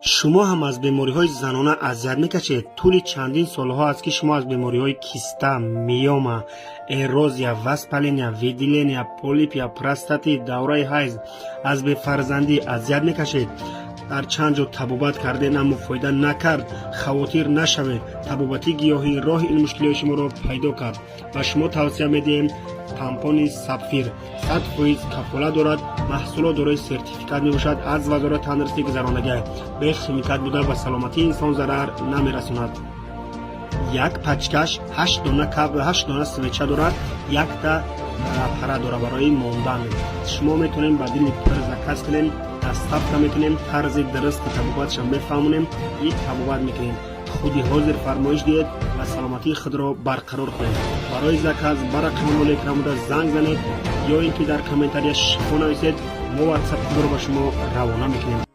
شما هم از بیماری‌های زنانه اذیت می‌کشید. طول چندین سال‌ها است که شما از بیماری‌های کیستا، میوما، ایروزیا، واسپالینیا، ویدیلینیا، پولیپ یا پروستاتی، دوره حیض از فرزندی اذیت می‌کشید. در چند جا تبابت کردین اما فایده نکرد. خواطر نشوید. تبابتی گیاهی راه این مشکلات شما را پیدا کرد. و شما توصیه می‌دیم تامپون سفیر 100% کفالت دارد. محصولات دارای سرتیفیکات میباشد از وزارت تندرستی گذرانده. به خیمیکات بوده و سلامتی انسان ضرر نمیرساند. یک پچکش 8 دانه کب و 8 دانه سویچه دارد. یک تا پره داره برای ماندن. شما میتونید با دل پرز کس کنین. دستفت میکنیم طرز درست تبابتش میفهمونیم. یک تبابت میکنیم. خودی حاضر فرمایش دید و سلامتی خود را برقرار کنید. برای زکاز برقم مولکرامودا زنگ زنید یا اینکه در کامنتاری شفا نویسید. ما واتساپ رو به شما روانه میکنیم.